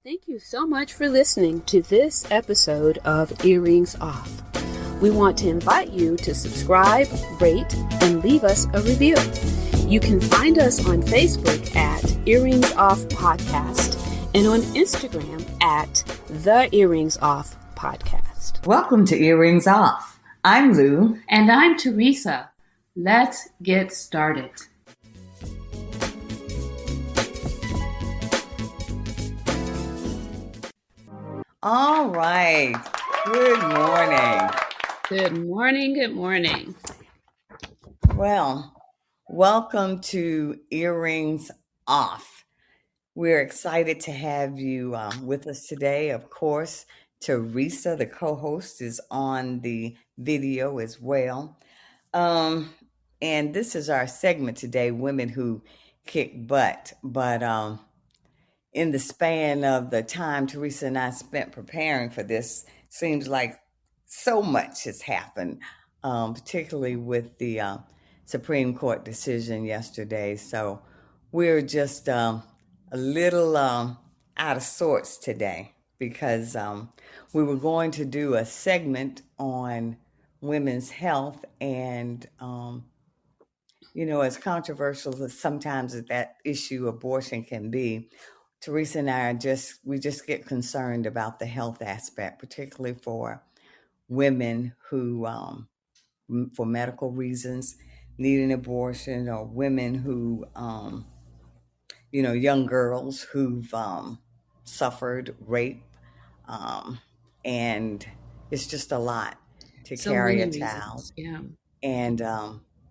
Thank you so much for listening to this episode of Earrings Off. We want to invite you to subscribe, rate, and leave us a review. You can find us on Facebook at Earrings Off Podcast and on Instagram at The Earrings Off Podcast. Welcome to Earrings Off. I'm Lou. And I'm Teresa. Let's get started. All right. Good morning. Good morning. Good morning. Well, welcome to Earrings Off. We're excited to have you with us today. Of course, Teresa, the co-host, is on the video as well. And this is our segment today, Women Who Kick Butt. But in the span of the time Teresa and I spent preparing for this, seems like so much has happened, particularly with the Supreme Court decision yesterday. So we're just a little out of sorts today because we were going to do a segment on women's health and, as controversial as sometimes that issue abortion can be, Teresa and I we just get concerned about the health aspect, particularly for women who, for medical reasons, need an abortion, or women who, young girls who've suffered rape, and it's just a lot to carry a child, and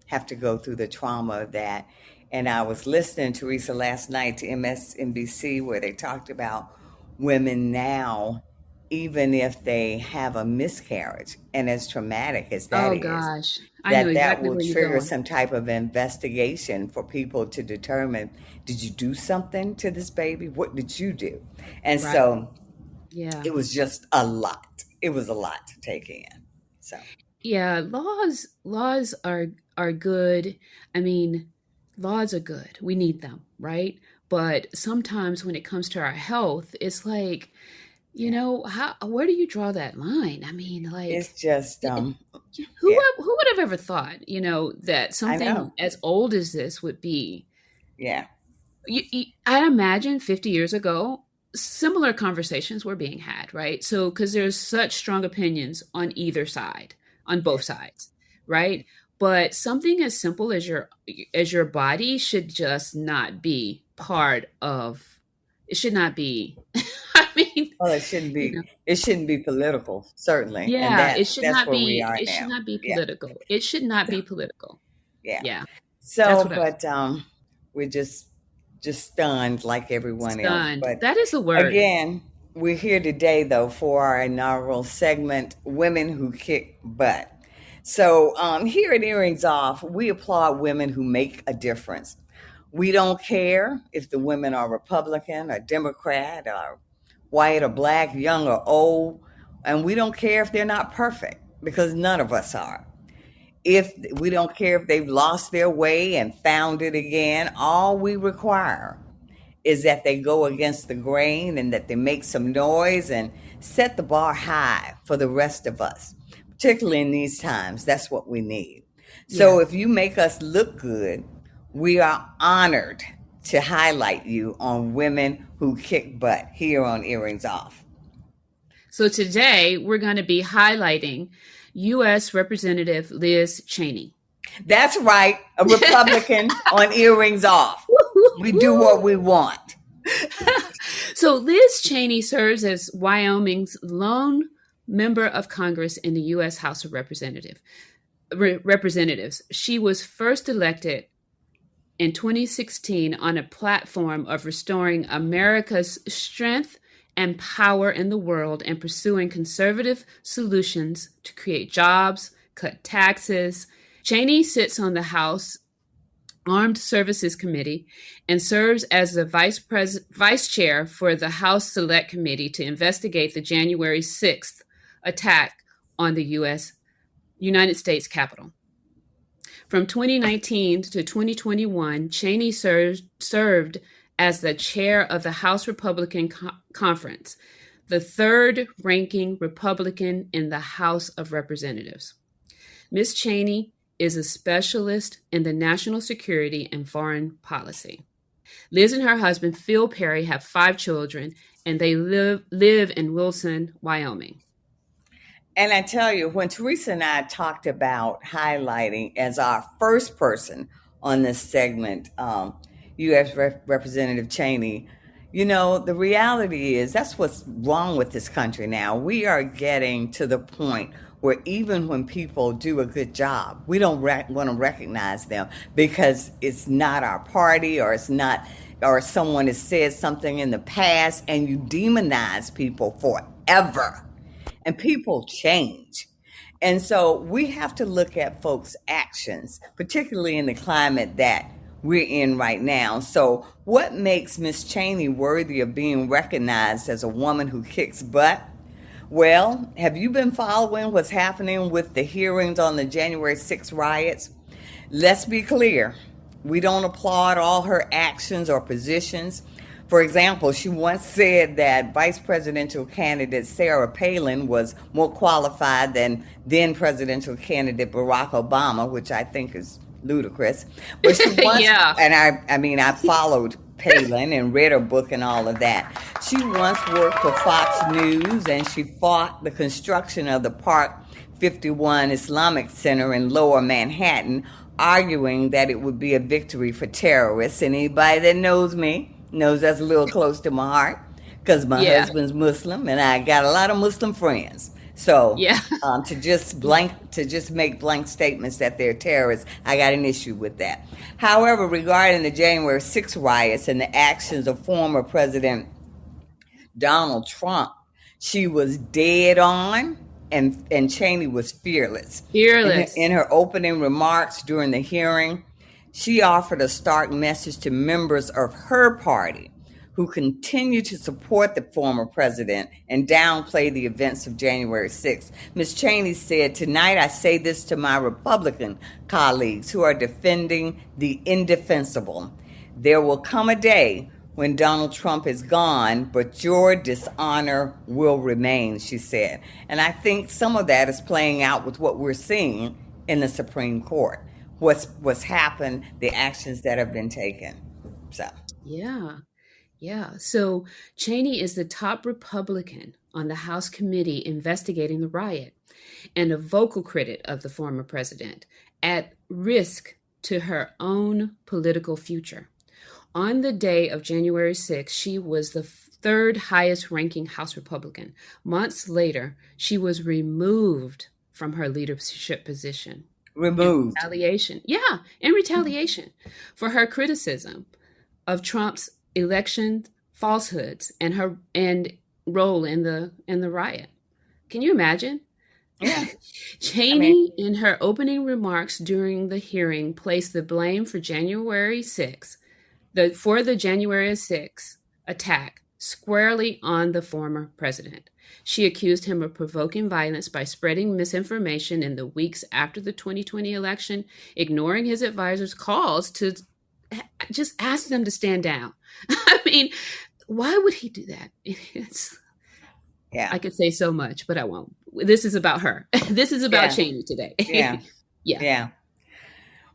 have to go through the trauma of that. And I was listening, Teresa, last night to MSNBC, where they talked about women now, even if they have a miscarriage, and as traumatic as that is, gosh. that will trigger some type of investigation for people to determine, did you do something to this baby? What did you do? And so it was just a lot. It was a lot to take in. So laws are good. I mean, laws are good. We need them, right? But sometimes when it comes to our health, it's like, where do you draw that line? I mean, like, it's just who would have ever thought, that something as old as this would be? Yeah. I imagine 50 years ago, similar conversations were being had, right? So, because there's such strong opinions on either side, on both sides, right? But something as simple as your body should just not be part of. It should not be. I mean, well, it shouldn't be. It shouldn't be political, certainly. Yeah, it should not be. It should not be political. It should not be political. Yeah. So, but we're just stunned like everyone else. But that is the word. Again, we're here today though for our inaugural segment, Women Who Kick Butt. So here at Earrings Off, we applaud women who make a difference. We don't care if the women are Republican or Democrat or white or black, young or old, and we don't care if they're not perfect, because none of us are. We don't care if they've lost their way and found it again. All we require is that they go against the grain and that they make some noise and set the bar high for the rest of us. Particularly in these times, that's what we need. So if you make us look good, we are honored to highlight you on Women Who Kick Butt here on Earrings Off. So today we're going to be highlighting US Representative Liz Cheney. That's right, a Republican on Earrings Off. We do what we want. So Liz Cheney serves as Wyoming's lone member of Congress in the U.S. House of Representatives. She was first elected in 2016 on a platform of restoring America's strength and power in the world and pursuing conservative solutions to create jobs, cut taxes. Cheney sits on the House Armed Services Committee and serves as the vice chair for the House Select Committee to investigate the January 6th attack on the United States Capitol. From 2019 to 2021, Cheney served as the chair of the House Republican Conference, the third ranking Republican in the House of Representatives. Ms. Cheney is a specialist in the national security and foreign policy. Liz and her husband, Phil Perry, have 5 children, and they live in Wilson, Wyoming. And I tell you, when Teresa and I talked about highlighting as our first person on this segment, US Representative Cheney, you know, the reality is that's what's wrong with this country now. We are getting to the point where even when people do a good job, we don't want to recognize them because it's not our party, or it's not, or someone has said something in the past, and you demonize people forever. And people change. And so we have to look at folks' actions, particularly in the climate that we're in right now. So what makes Miss Cheney worthy of being recognized as a woman who kicks butt? Well, have you been following what's happening with the hearings on the January 6th riots? Let's be clear. We don't applaud all her actions or positions. For example, she once said that vice presidential candidate Sarah Palin was more qualified than then presidential candidate Barack Obama, which I think is ludicrous. But she once, Yeah. and I followed Palin and read her book and all of that. She once worked for Fox News, and she fought the construction of the Park 51 Islamic Center in Lower Manhattan, arguing that it would be a victory for terrorists. And anybody that knows me knows that's a little close to my heart, because my husband's Muslim and I got a lot of Muslim friends. So to just make blank statements that they're terrorists, I got an issue with that. However, regarding the January 6th riots and the actions of former President Donald Trump, she was dead on, and Cheney was fearless. In her opening remarks during the hearing, she offered a stark message to members of her party who continue to support the former president and downplay the events of January 6th. Ms. Cheney said, "Tonight I say this to my Republican colleagues who are defending the indefensible. There will come a day when Donald Trump is gone, but your dishonor will remain," she said. And I think some of that is playing out with what we're seeing in the Supreme Court. What's happened, the actions that have been taken. So So Cheney is the top Republican on the House committee investigating the riot, and a vocal critic of the former president, at risk to her own political future. On the day of January 6th, she was the third highest ranking House Republican. Months later, she was removed from her leadership position. Removed. In retaliation for her criticism of Trump's election falsehoods and her role in the riot. Can you imagine? Yeah. Cheney, in her opening remarks during the hearing, placed the blame for January 6th, the January 6th attack squarely on the former president. She accused him of provoking violence by spreading misinformation in the weeks after the 2020 election, ignoring his advisors' calls to just ask them to stand down. I mean, why would he do that? I could say so much, but I won't. This is about her. This is about Cheney today. Yeah.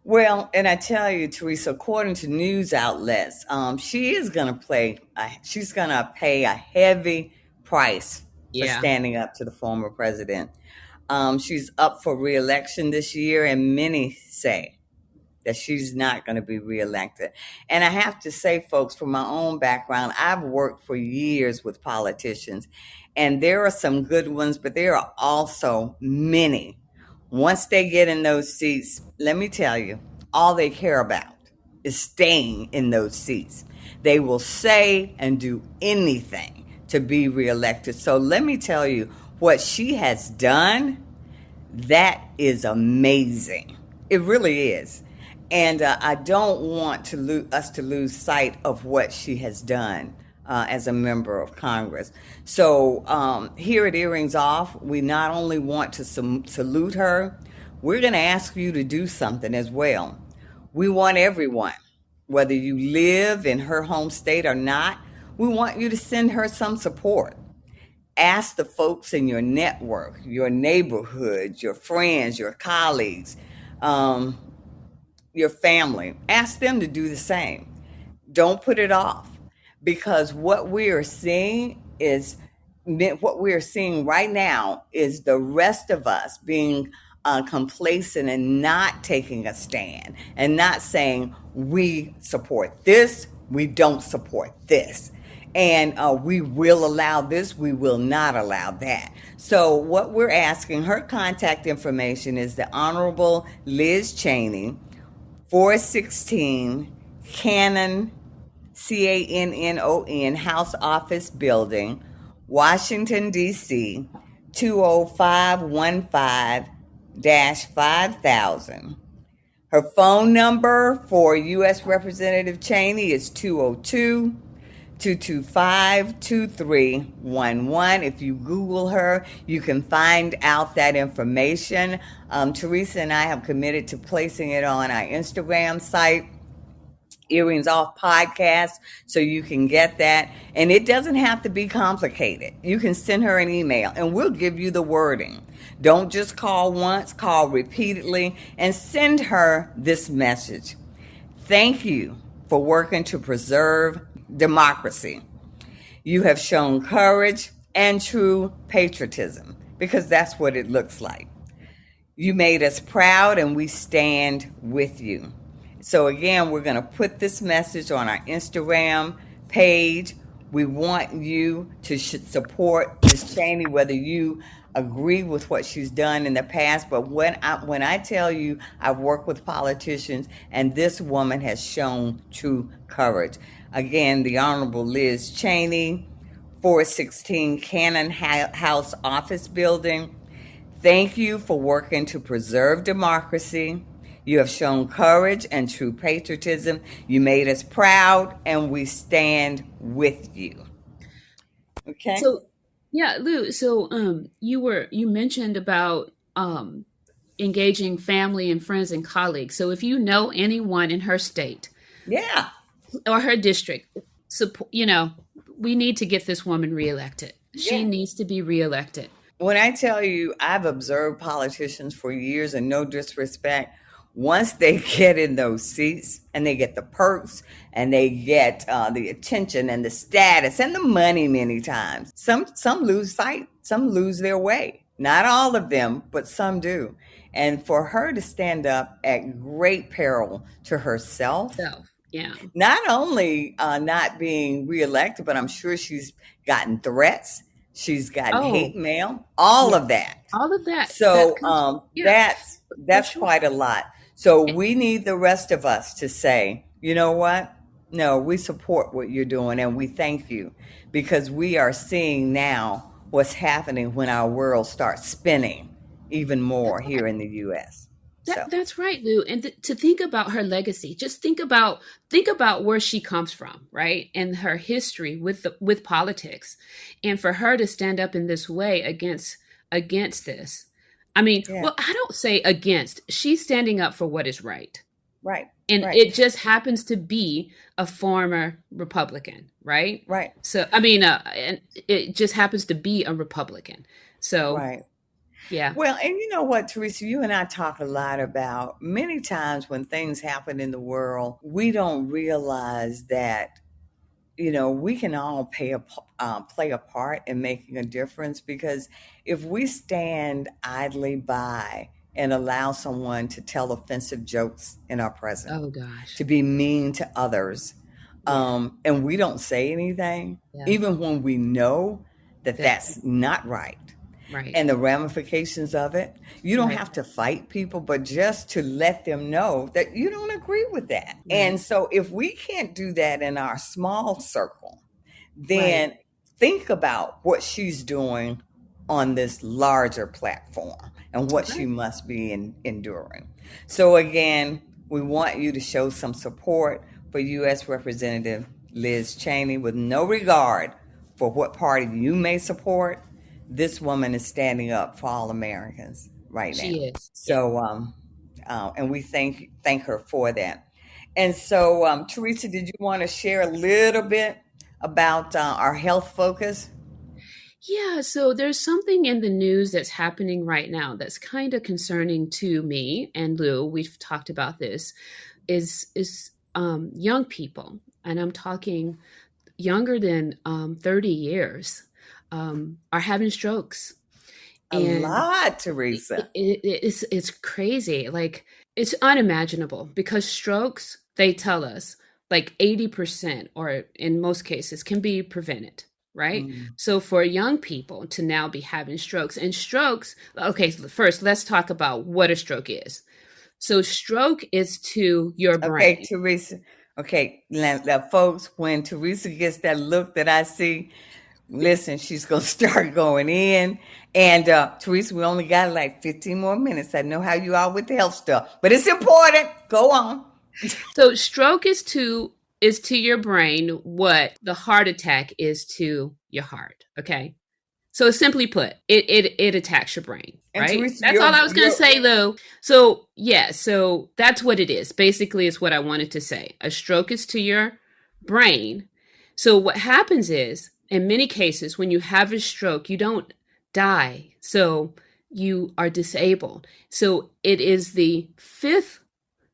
Well, and I tell you, Teresa, according to news outlets, she's going to pay a heavy price for standing up to the former president. She's up for re-election this year, and many say that she's not going to be reelected. And I have to say, folks, from my own background, I've worked for years with politicians, and there are some good ones, but there are also many. Once they get in those seats, let me tell you, all they care about is staying in those seats. They will say and do anything to be reelected. So let me tell you, what she has done, that is amazing. It really is. And I don't want us to lose sight of what she has done as a member of Congress. So here at Earrings Off, we not only want to salute her, we're going to ask you to do something as well. We want everyone Whether you live in her home state or not, we want you to send her some support. Ask the folks in your network, your neighborhood, your friends, your colleagues, um, your family. Ask them to do the same. Don't put it off, because what we are seeing right now is the rest of us being complacent and not taking a stand and not saying we support this, we don't support this, and we will allow this, we will not allow that. So what we're asking, her contact information is the Honorable Liz Cheney, 416 Cannon, Cannon House Office Building, Washington, D.C., 20515-5000. Her phone number for U.S. Representative Cheney is 202-225-2311. If you Google her, you can find out that information. Teresa and I have committed to placing it on our Instagram site, Earrings Off Podcast, so you can get that. And it doesn't have to be complicated. You can send her an email and we'll give you the wording. Don't just call once, call repeatedly, and send her this message. Thank you for working to preserve democracy. You have shown courage and true patriotism, because that's what it looks like. You made us proud and we stand with you. So again, we're going to put this message on our Instagram page. We want you to support Ms. Cheney, whether you agree with what she's done in the past. But when I tell you, I've worked with politicians, and this woman has shown true courage. Again, the Honorable Liz Cheney, 416 Cannon House Office Building. Thank you for working to preserve democracy. You have shown courage and true patriotism. You made us proud, and we stand with you. Okay. So, yeah, Lou. So, you mentioned about engaging family and friends and colleagues. So, if you know anyone in her state, Yeah. or her district, we need to get this woman reelected. She Yeah. needs to be reelected. When I tell you, I've observed politicians for years, and no disrespect, once they get in those seats and they get the perks and they get the attention and the status and the money, many times, some lose sight, some lose their way. Not all of them, but some do. And for her to stand up at great peril to herself, So, yeah. not only not being reelected, but I'm sure she's gotten threats, she's gotten hate mail, all of that. All of that. So Yeah, that's sure. quite a lot. So we need the rest of us to say, you know what? No, we support what you're doing and we thank you, because we are seeing now what's happening when our world starts spinning even more here in the US. So That's right, Lou. And to think about her legacy, just think about where she comes from, right? And her history with politics. And for her to stand up in this way against this. I mean, yeah, well, I don't say against. She's standing up for what is right. right, And right, it just happens to be a former Republican, right? right, So, I mean, and it just happens to be a Republican. So, right. yeah. Well, and you know what, Teresa, you and I talk a lot about many times when things happen in the world, we don't realize that, we can all play a part in making a difference, because if we stand idly by and allow someone to tell offensive jokes in our presence, Oh, gosh. to be mean to others, Yeah. and we don't say anything, Yeah. even when we know that That's that's not right, right. and the ramifications of it. You don't Right. have to fight people, but just to let them know that you don't agree with that. Right. And so if we can't do that in our small circle, Right. then think about what she's doing on this larger platform and what she Right. must be enduring. So again, we want you to show some support for U.S. Representative Liz Cheney with no regard for what party you may support. This woman is standing up for all Americans right now. She is. Yeah. So, and we thank her for that. And so, Teresa, did you want to share a little bit about our health focus? Yeah, so there's something in the news that's happening right now that's kind of concerning to me and Lou. We've talked about this. Is young people, and I'm talking younger than 30 years, are having strokes, A and lot, it, Teresa. it's crazy. Like it's unimaginable because strokes, they tell us, like 80%, or in most cases, can be prevented. Right. Mm. So for young people to now be having strokes, and strokes, okay, so first let's talk about what a stroke is. So stroke is to your Okay, brain. Teresa. Okay, now, folks, when Teresa gets that look that I see, listen, she's going to start going in. And Teresa, we only got like 15 more minutes. I know how you are with the health stuff, but it's important. Go on. So stroke is to your brain what the heart attack is to your heart. Okay. So simply put, it attacks your brain, And right? Teresa, That's all I was gonna say, Lou. So yeah, so that's what it is. Basically, is what I wanted to say. A stroke is to your brain. So what happens is, in many cases, when you have a stroke, you don't die. So you are disabled. So it is the fifth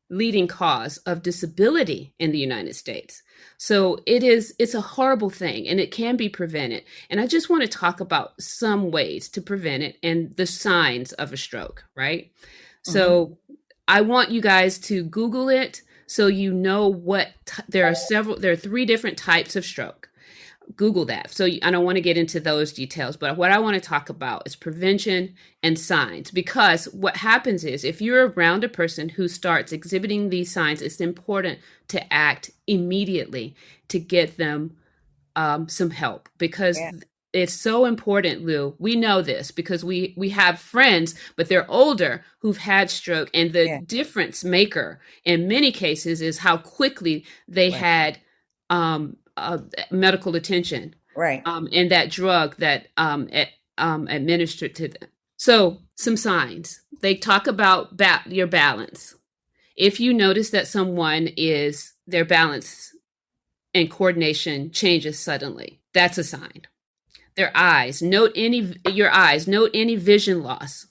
leading cause of disability in the United States. So it's a horrible thing and it can be prevented. And I just want to talk about some ways to prevent it and the signs of a stroke, right? Mhm. So I want you guys to Google it so you know there are three different types of stroke. Google that. So I don't want to get into those details, but what I want to talk about is prevention and signs. Because what happens is if you're around a person who starts exhibiting these signs, it's important to act immediately to get them some help, because Yeah, it's so important, Lou. We know this because we have friends, but they're older, who've had stroke, and the yeah, difference maker in many cases is how quickly they right, had uh, medical attention, right. and that drug that administered to them. So some signs. They talk about your balance. If you notice that someone is their balance and coordination changes suddenly, that's a sign. Your eyes. Note any vision loss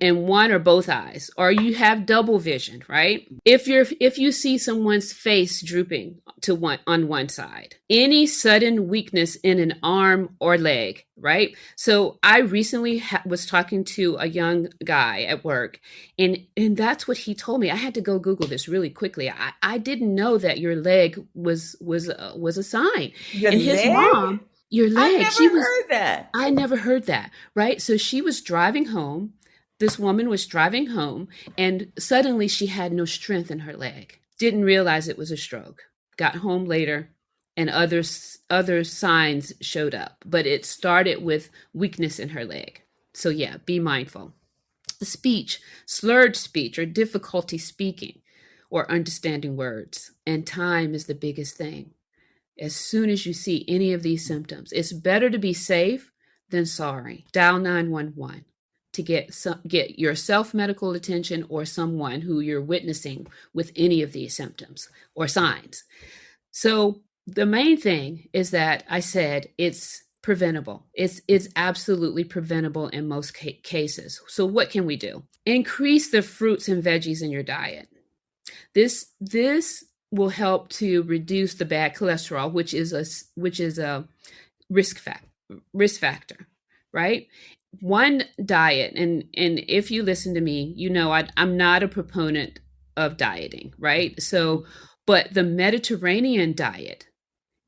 in one or both eyes, or you have double vision, right? If you see someone's face drooping to one on one side, any sudden weakness in an arm or leg, right? So I recently was talking to a young guy at work, and that's what he told me. I had to go Google this really quickly. I didn't know that your leg was a sign, Your and his leg? mom. Your I leg. never heard that. I never heard that, right? So she was driving home. This woman was driving home, and suddenly she had no strength in her leg. Didn't realize it was a stroke. Got home later, and other signs showed up, but it started with weakness in her leg. So yeah, be mindful. Speech, slurred speech, or difficulty speaking or understanding words. And time is the biggest thing. As soon as you see any of these symptoms, it's better to be safe than sorry. Dial 911 to get yourself medical attention, or someone who you're witnessing with any of these symptoms or signs. So the main thing is that I said it's preventable. It's absolutely preventable in most cases. So what can we do? Increase the fruits and veggies in your diet. This will help to reduce the bad cholesterol, which is a risk risk factor, right? One diet, and if you listen to me, you know I'm not a proponent of dieting, right? So, but the Mediterranean diet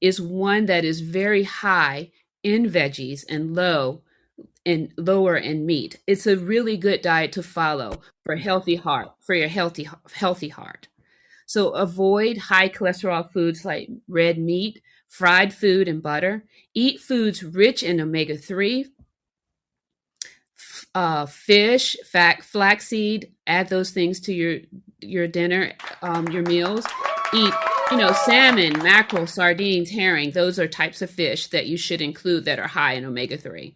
is one that is very high in veggies and lower in meat. It's a really good diet to follow for your healthy heart. So avoid high cholesterol foods like red meat, fried food, and butter. Eat foods rich in omega-3, fish, flaxseed. Add those things to your dinner, your meals. Eat, salmon, mackerel, sardines, herring. Those are types of fish that you should include that are high in omega-3.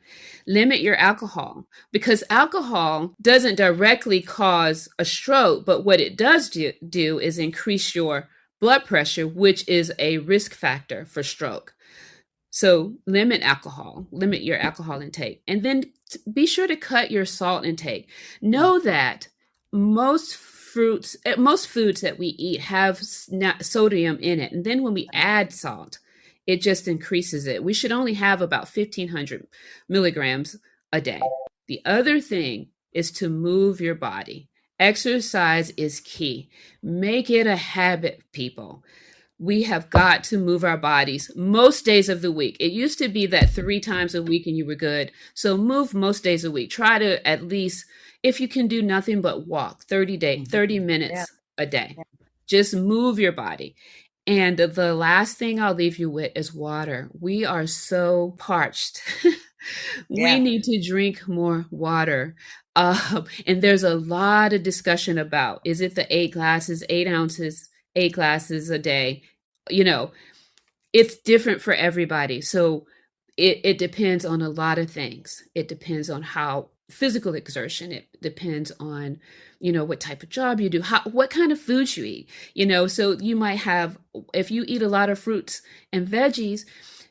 Limit your alcohol, because alcohol doesn't directly cause a stroke, but what it does do is increase your blood pressure, which is a risk factor for stroke. So limit alcohol, limit your alcohol intake, and then be sure to cut your salt intake. Know that most most foods that we eat have sodium in it, and then when we add salt, it just increases it. We should only have about 1,500 milligrams a day. The other thing is to move your body. Exercise is key. Make it a habit, people. We have got to move our bodies most days of the week. It used to be that 3 times a week and you were good. So move most days a week. Try to at least, if you can do nothing but walk 30 minutes a day. Just move your body. And the last thing I'll leave you with is water. We are so parched. We need to drink more water. And there's a lot of discussion about, is it the 8 glasses, 8 ounces, 8 glasses a day? It's different for everybody. So it depends on a lot of things. It depends on how physical exertion. It depends on, what type of job you do, what kind of foods you eat, so you might have, if you eat a lot of fruits and veggies,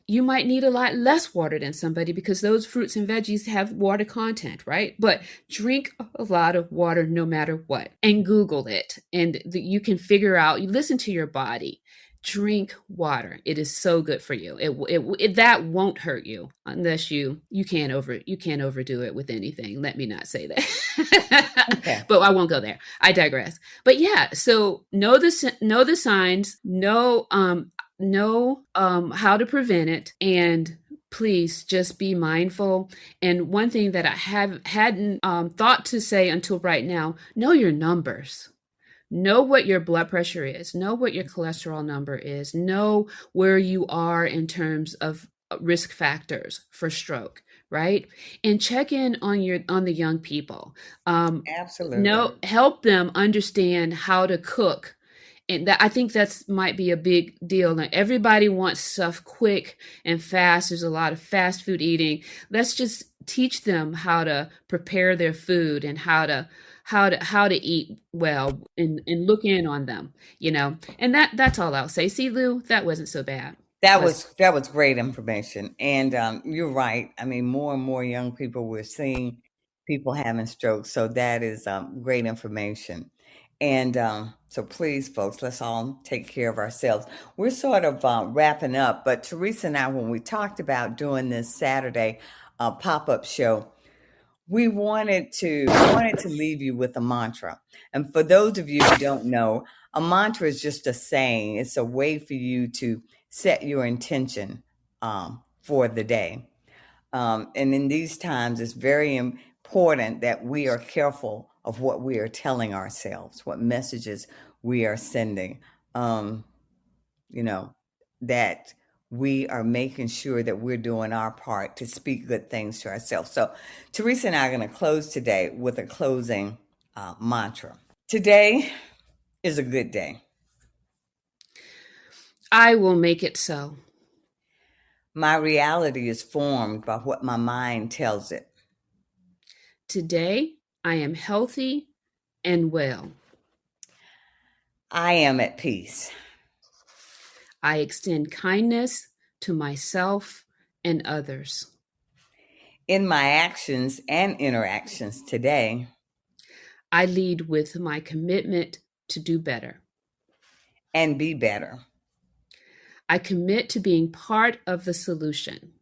you might need a lot less water than somebody because those fruits and veggies have water content, right? But drink a lot of water no matter what, and Google it. And you can figure out, you listen to your body. Drink water. It is so good for you. It that won't hurt you unless you can't overdo it with anything. Let me not say that. Okay. But I won't go there. I digress. But yeah, so know the signs, know how to prevent it, and please just be mindful. And one thing that I hadn't thought to say until right now: know your numbers. Know what your blood pressure is. Know what your cholesterol number is. Know where you are in terms of risk factors for stroke, right? And check in on the young people. Absolutely. Help them understand how to cook. And I think that's might be a big deal. Now, everybody wants stuff quick and fast. There's a lot of fast food eating. Let's just teach them how to prepare their food and how to eat well, and look in on them, and that's all I'll say. See, Lou, that wasn't so bad. That was great information. And you're right. I mean, more and more young people, we're seeing people having strokes. So that is great information. And so please, folks, let's all take care of ourselves. We're sort of wrapping up, but Teresa and I, when we talked about doing this Saturday pop-up show, we wanted to leave you with a mantra. And for those of you who don't know, a mantra is just a saying. It's a way for you to set your intention for the day. And in these times, it's very important that we are careful of what we are telling ourselves, what messages we are sending, that we are making sure that we're doing our part to speak good things to ourselves. So Teresa and I are going to close today with a closing mantra. Today is a good day. I will make it so. My reality is formed by what my mind tells it. Today, I am healthy and well. I am at peace. I extend kindness to myself and others. In my actions and interactions today, I lead with my commitment to do better and be better. I commit to being part of the solution,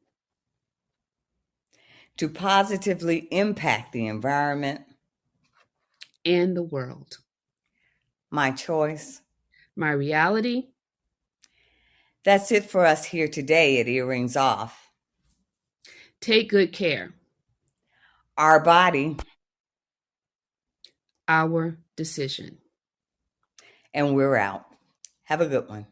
to positively impact the environment and the world. My choice, my reality. That's it for us here today at Earrings Off. Take good care. Our body, our decision. And we're out. Have a good one.